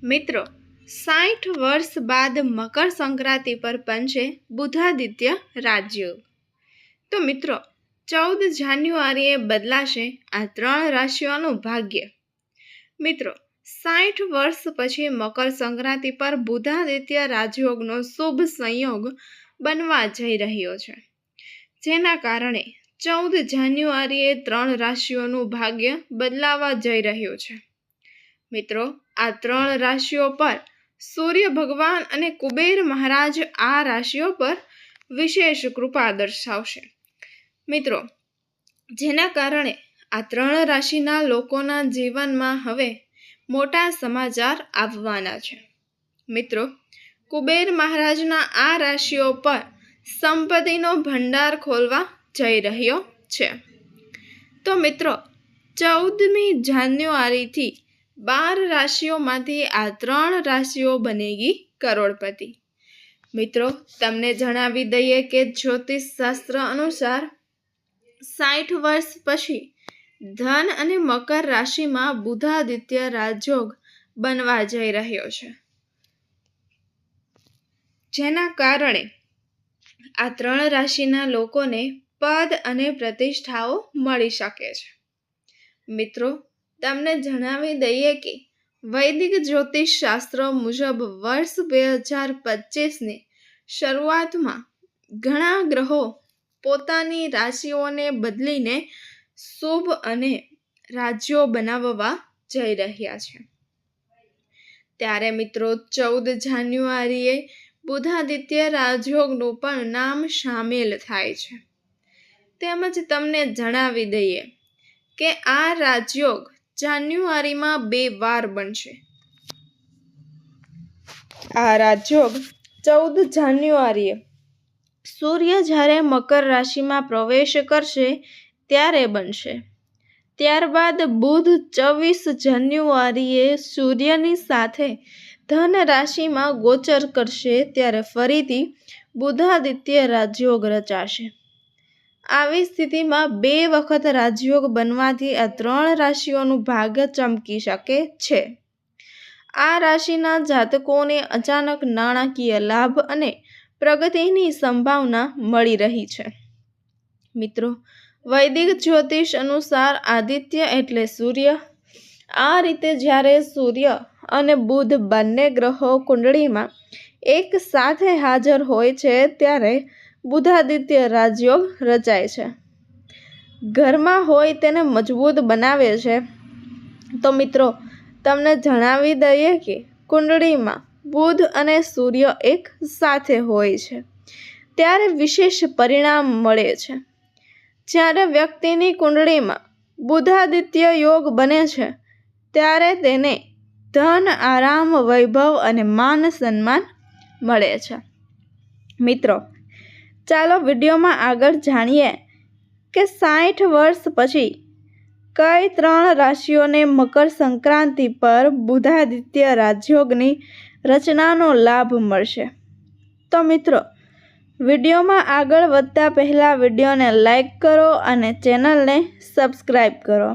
મિત્રો 60 વર્ષ બાદ મકર સંક્રાંતિ પર બનશે બુધાદિત્ય રાજયોગ। તો મિત્રો 14 જાન્યુઆરીએ બદલાશે આ 3 રાશિઓનું ભાગ્ય। મિત્રો 60 વર્ષ પછી મકર સંક્રાંતિ પર બુધાદિત્ય રાજયોગનો શુભ સંયોગ બનવા જઈ રહ્યો છે, જેના કારણે 14 જાન્યુઆરીએ 3 રાશિઓનું ભાગ્ય બદલાવા જઈ રહ્યું છે। મિત્રો આ 3 રાશિઓ પર સૂર્ય ભગવાન અને કુબેર મહારાજ આ રાશિઓ પર વિશેષ કૃપા દર્શાવશે। મિત્રો જેના કારણે આ 3 રાશિના લોકોના જીવનમાં હવે મોટા સમાચાર આવવાના છે। મિત્રો કુબેર મહારાજના આ રાશિઓ પર સંપત્તિનો ભંડાર ખોલવા જઈ રહ્યો છે। તો મિત્રો 14મી જાન્યુઆરીથી 12 રાશિઓમાંથી આ 3 રાશિઓ બનેગી કરોડપતિ। મિત્રો તમને જણાવી દઈએ કે જ્યોતિષ શાસ્ત્ર અનુસાર 60 વર્ષ પછી ધન અને મકર રાશિમાં બુધાદિત્ય રાજયોગ બનવા જઈ રહ્યો છે, જેના કારણે આ 3 રાશિના લોકોને પદ અને પ્રતિષ્ઠાઓ મળી શકે છે। મિત્રો તમને જણાવી દઈએ કે વૈદિક જ્યોતિષ શાસ્ત્ર મુજબ વર્ષ 2025ની શરૂઆતમાં ઘણા ગ્રહો પોતાની રાશિઓને બદલીને શુભ અને રાજ્યો બનાવવા જઈ રહ્યા છે। ત્યારે મિત્રો 14 જાન્યુઆરીએ બુધાદિત્ય રાજયોગનું પણ નામ સામેલ થાય છે। તેમજ તમને જણાવી દઈએ કે આ રાજયોગ જાન્યુઆરીમાં 2 વાર બનશે। આ રાજયોગ 14 જાન્યુઆરીએ સૂર્ય જ્યારે મકર રાશિમાં પ્રવેશ કરશે ત્યારે બનશે। ત્યારબાદ બુધ 24 જાન્યુઆરીએ સૂર્યની સાથે ધન રાશિમાં ગોચર કરશે ત્યારે ફરીથી બુધાદિત્ય રાજયોગ રચાશે। આવી સ્થિતિમાં 2 વખત રાજયોગ બનવાથી આ 3 રાશિઓનું ભાગ્ય ચમકી શકે છે। આ રાશિના જાતકોને અચાનક નાણાકીય લાભ અને પ્રગતિની સંભાવના મળી રહી છે। મિત્રો વૈદિક જ્યોતિષ અનુસાર આદિત્ય એટલે સૂર્ય। આ રીતે જ્યારે સૂર્ય અને બુધ બંને ગ્રહો કુંડળીમાં એક સાથે હાજર હોય છે ત્યારે બુધાદિત્ય રાજયોગ રચાય છે, ઘરમાં હોય તેને મજબૂત બનાવે છે। તો મિત્રો તમને જણાવી દઈએ કે કુંડળીમાં બુધ અને સૂર્ય એક સાથે હોય છે ત્યારે વિશેષ પરિણામ મળે છે। જ્યારે વ્યક્તિની કુંડળીમાં બુધાદિત્ય યોગ બને છે ત્યારે તેને ધન, આરામ, વૈભવ અને માન સન્માન મળે છે। મિત્રો ચાલો વિડીયોમાં આગળ જાણીએ કે 60 વર્ષ પછી કઈ 3 રાશિઓને મકર સંક્રાંતિ પર બુધાદિત્ય રાજયોગની રચનાનો લાભ મળશે। તો મિત્રો વિડીયોમાં આગળ વધતા પહેલાં વિડીયોને લાઈક કરો અને ચેનલને સબસ્ક્રાઈબ કરો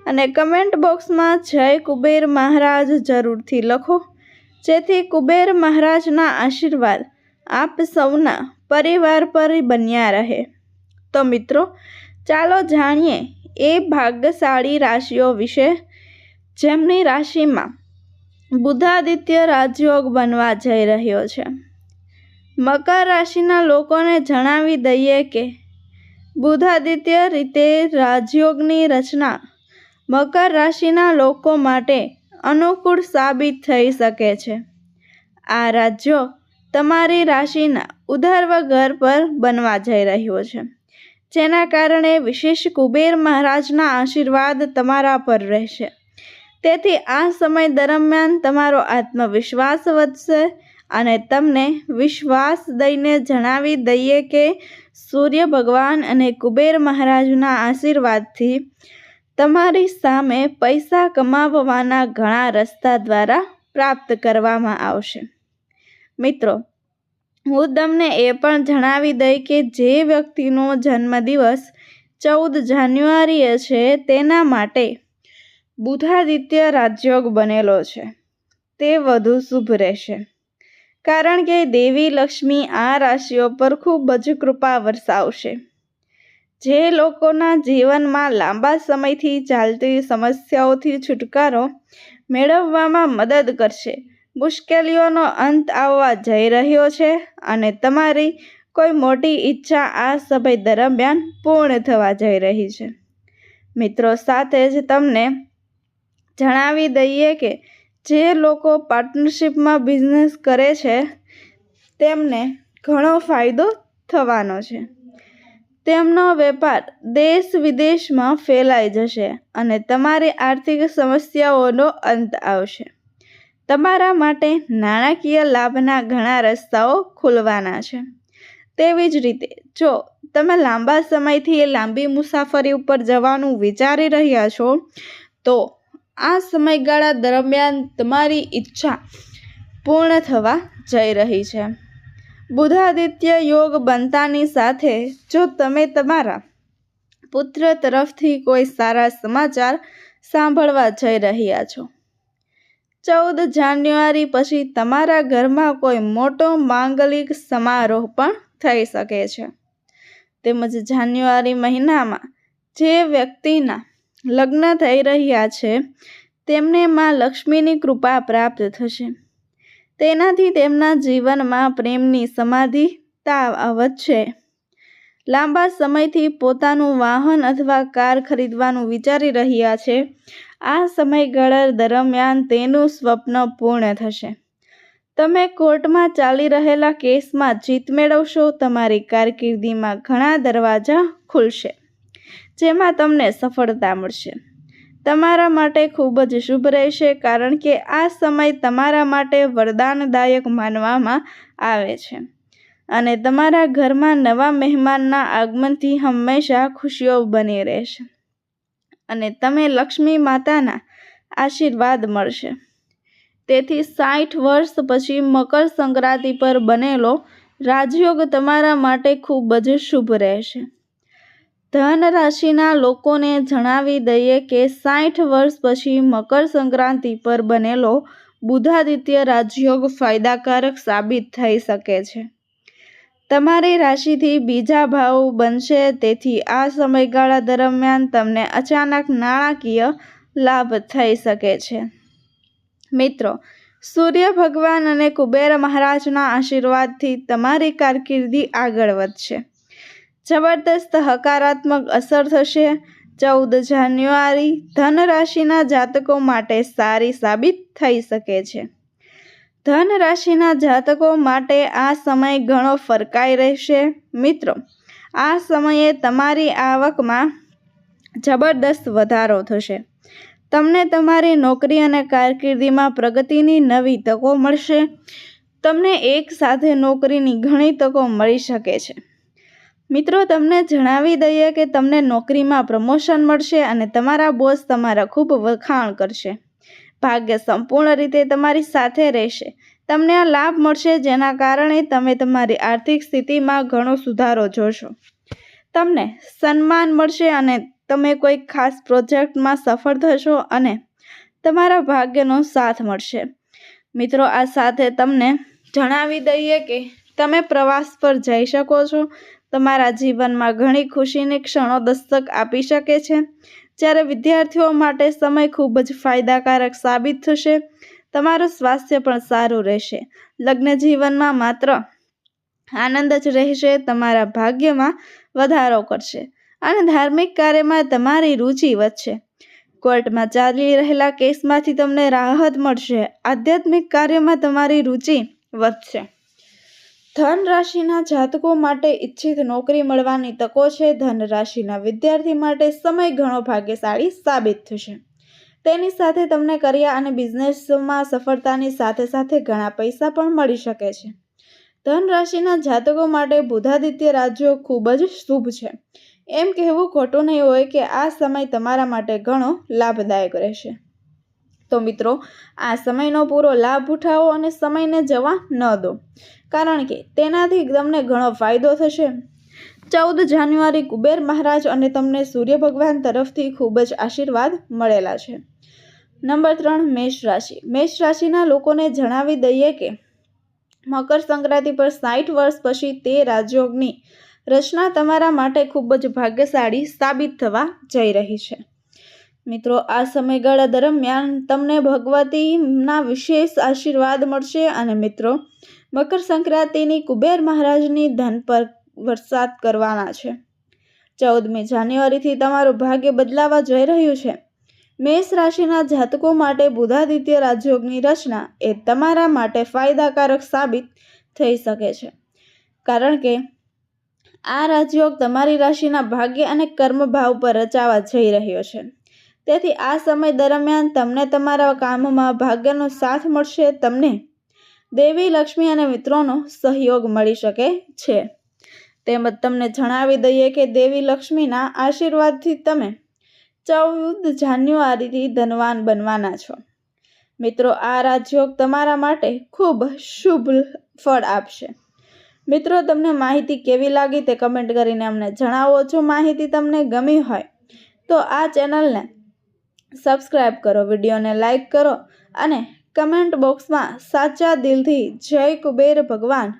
અને કમેન્ટ બોક્સમાં જય કુબેર મહારાજ જરૂરથી લખો, જેથી કુબેર મહારાજના આશીર્વાદ આપ સૌના પરિવાર પર બન્યા રહે। તો મિત્રો ચાલો જાણીએ એ ભાગ્યશાળી રાશિઓ વિશે જેમની રાશિમાં બુધાદિત્ય રાજયોગ બનવા જઈ રહ્યો છે। મકર રાશિના લોકોને જણાવી દઈએ કે બુધાદિત્ય રીતે રાજયોગની રચના મકર રાશિના લોકો માટે અનુકૂળ સાબિત થઈ શકે છે। આ રાજયોગ તમારી રાશિના ઉર્ધ્વ ઘર પર બનવા જઈ રહ્યો છે, જેના કારણે વિશેષ કુબેર મહારાજના આશીર્વાદ તમારા પર રહેશે। તેથી આ સમય દરમિયાન તમારો આત્મવિશ્વાસ વધશે અને તમને વિશ્વાસ દઈને જણાવી દઈએ કે સૂર્ય ભગવાન અને કુબેર મહારાજના આશીર્વાદથી તમારી સામે પૈસા કમાવવાના ઘણા રસ્તા દ્વારા પ્રાપ્ત કરવામાં આવશે। મિત્રો હું તમને એ પણ જણાવી દઈ કે જે વ્યક્તિનો જન્મદિવસ 14 જાન્યુઆરીએ છે તેના માટે બુધાદિત્ય રાજયોગ બનેલો છે। તે વધુ શુભ રહેશે, કારણ કે દેવી લક્ષ્મી આ રાશિઓ પર ખૂબ જ કૃપા વરસાવશે, જે લોકોના જીવનમાં લાંબા સમયથી ચાલતી સમસ્યાઓથી છુટકારો મેળવવામાં મદદ કરશે. મુશ્કેલીઓનો અંત આવવા જઈ રહ્યો છે અને તમારી કોઈ મોટી ઈચ્છા આ સમય દરમિયાન પૂર્ણ થવા જઈ રહી છે. મિત્રો, સાથે જ તમને જણાવી દઈએ કે જે લોકો પાર્ટનરશિપમાં બિઝનેસ કરે છે તેમને ઘણો ફાયદો થવાનો છે. તેમનો વેપાર દેશ વિદેશમાં ફેલાઈ જશે અને તમારી આર્થિક સમસ્યાઓનો અંત આવશે. તમારા માટે નાણાકીય લાભના ઘણા રસ્તાઓ ખુલવાના છે. તેવી જ રીતે જો તમે લાંબા સમયથી લાંબી મુસાફરી ઉપર જવાનું વિચારી રહ્યા છો તો આ સમયગાળા દરમિયાન તમારી ઈચ્છા પૂર્ણ થવા જઈ રહી છે. બુધાદિત્ય યોગ બનતાની સાથે જો તમે તમારા પુત્ર તરફથી કોઈ સારા સમાચાર સાંભળવા જઈ રહ્યા છો, 14 જાન્યુઆરી પછી તમારા ઘરમાં કોઈ મોટો માંગલિક સમારોહ પણ થઈ શકે છે. તેમજ જાન્યુઆરી મહિનામાં જે વ્યક્તિના લગ્ન થઈ રહ્યા છે તેમને માં લક્ષ્મીની કૃપા પ્રાપ્ત થશે. તેનાથી તેમના જીવનમાં પ્રેમની સમાધિતા વધશે. લાંબા સમયથી પોતાનું વાહન અથવા કાર ખરીદવાનું વિચારી રહ્યા છે, આ સમયગાળા દરમિયાન તેનું સ્વપ્ન પૂર્ણ થશે. તમે કોર્ટમાં ચાલી રહેલા કેસમાં જીત મેળવશો. તમારી કારકિર્દીમાં ઘણા દરવાજા ખુલશે, જેમાં તમને સફળતા મળશે. તમારા માટે ખૂબ જ શુભ રહેશે, કારણ કે આ સમય તમારા માટે વરદાનદાયક માનવામાં આવે છે અને તમારા ઘરમાં નવા મહેમાનના આગમનથી હંમેશા ખુશીઓ બની રહેશે અને તમે લક્ષ્મી માતાના આશીર્વાદ મળશે. તેથી 60 વર્ષ પછી મકર સંક્રાંતિ પર બનેલો રાજયોગ તમારા માટે ખૂબ જ શુભ રહેશે. ધન રાશિના લોકોને જણાવી દઈએ કે 60 વર્ષ પછી મકર સંક્રાંતિ પર બનેલો બુધાદિત્ય રાજયોગ ફાયદાકારક સાબિત થઈ શકે છે. તમારી રાશિથી બીજા ભાવ બનશે, તેથી આ સમયગાળા દરમિયાન તમને અચાનક નાણાકીય લાભ થઈ શકે છે. મિત્રો, સૂર્ય ભગવાન અને કુબેર મહારાજના આશીર્વાદથી તમારી કારકિર્દી આગળ વધશે. જબરદસ્ત હકારાત્મક અસર થશે. 14 જાન્યુઆરી ધન રાશિના જાતકો માટે સારી સાબિત થઈ શકે છે. ધન રાશિના જાતકો માટે આ સમય ઘણો ફરકાઈ રહેશે. મિત્રો, આ સમયે તમારી આવકમાં જબરદસ્ત વધારો થશે. તમને તમારી નોકરી અને કારકિર્દીમાં પ્રગતિની નવી તકો મળશે. તમને એક સાથે નોકરીની ઘણી તકો મળી શકે છે. મિત્રો, તમને જણાવી દઈએ કે તમને નોકરીમાં પ્રમોશન મળશે અને તમારા બોસ તમારા ખૂબ વખાણ કરશે. ભાગ્ય સંપૂર્ણ રીતે તમારી સાથે રહેશે. તમને આ લાભ મળશે, જેના કારણે તમે તમારી આર્થિક સ્થિતિમાં ઘણો સુધારો જોશો. તમને સન્માન મળશે અને તમે કોઈ ખાસ પ્રોજેક્ટમાં સફળ થશો અને તમારા ભાગ્યનો સાથ મળશે. મિત્રો, આ સાથે તમને જણાવી દઈએ કે તમે પ્રવાસ પર જઈ શકો છો. તમારા જીવનમાં ઘણી ખુશીની ક્ષણો દસ્તક આપી શકે છે. જ્યારે વિદ્યાર્થીઓ માટે સમય ખૂબ જ ફાયદાકારક સાબિત થશે. તમારું સ્વાસ્થ્ય પણ સારું રહેશે. લગ્ન જીવનમાં માત્ર આનંદ જ રહેશે. તમારા ભાગ્યમાં વધારો કરશે અને ધાર્મિક કાર્યમાં તમારી રુચિ વધશે. કોર્ટમાં ચાલી રહેલા કેસમાંથી તમને રાહત મળશે. આધ્યાત્મિક કાર્યમાં તમારી રુચિ વધશે. ધન રાશિના જાતકો માટે ઈચ્છિત નોકરી મળવાની તકો છે. ધન રાશિના વિદ્યાર્થી માટે સમય ઘણો ભાગ્યશાળી સાબિત થશે. તેની સાથે તમને કરિયર અને બિઝનેસમાં સફળતાની સાથે સાથે ઘણા પૈસા પણ મળી શકે છે. ધન રાશિના જાતકો માટે બુધાદિત્ય રાજયોગ ખૂબ જ શુભ છે. એમ કહેવું ખોટું નહીં હોય કે આ સમય તમારા માટે ઘણો લાભદાયક રહેશે. તો મિત્રો, આ સમયનો પૂરો લાભ ઉઠાવો અને સમયને જવા ન દો, કારણ કે તેનાથી તમને ઘણો ફાયદો થશે. 14 જાન્યુઆરી કુબેર મહારાજ અને તમને સૂર્ય ભગવાન તરફથી ખૂબ જ આશીર્વાદ મળેલા છે. નંબર 3, મેષ રાશિ. મેષ રાશિના લોકોને જણાવી દઈએ કે મકર સંક્રાંતિ પર 60 વર્ષ પછી તે રાજયોગની રચના તમારા માટે ખૂબ જ ભાગ્યશાળી સાબિત થવા જઈ રહી છે. મિત્રો, આ સમયગાળા દરમિયાન તમને ભગવતીના વિશેષ આશીર્વાદ મળશે અને મિત્રો, મકર સંક્રાંતિની કુબેર મહારાજની ધન પર વરસાદ કરવાના છે. 14મી જાન્યુઆરીથી તમારું ભાગ્ય બદલાવા જઈ રહ્યું છે. મેષ રાશિના જાતકો માટે બુધાદિત્ય રાજયોગની રચના એ તમારા માટે ફાયદાકારક સાબિત થઈ શકે છે, કારણ કે આ રાજયોગ તમારી રાશિના ભાગ્ય અને કર્મ ભાવ પર રચાવા જઈ રહ્યો છે. તેથી આ સમય દરમિયાન તમને તમારા કામમાં ભાગ્યનો સાથ મળશે. તમને દેવી લક્ષ્મી અને મિત્રોનો સહયોગ મળી શકે છે. તેમજ તમને જણાવી દઈએ કે દેવી લક્ષ્મીના આશીર્વાદથી તમે 14 જાન્યુઆરીથી ધનવાન બનવાના છો. મિત્રો, આ રાજયોગ તમારા માટે ખૂબ શુભ ફળ આપશે. મિત્રો, તમને માહિતી કેવી લાગી તે કમેન્ટ કરીને અમને જણાવો. જો માહિતી તમને ગમી હોય તો આ ચેનલને સબસ્ક્રાઈબ કરો, વિડીયોને લાઈક કરો અને કમેન્ટ બોક્સમાં સાચા દિલથી જય કુબેર ભગવાન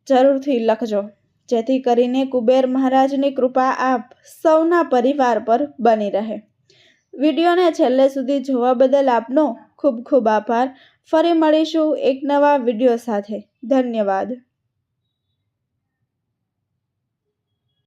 જરૂરથી લખજો, જેથી કરીને કુબેર મહારાજની કૃપા આપ સૌના પરિવાર પર બની રહે. વિડીયોને છેલ્લે સુધી જોવા બદલ આપનો ખૂબ ખૂબ આભાર. ફરી મળીશું એક નવા વિડીયો સાથે. ધન્યવાદ.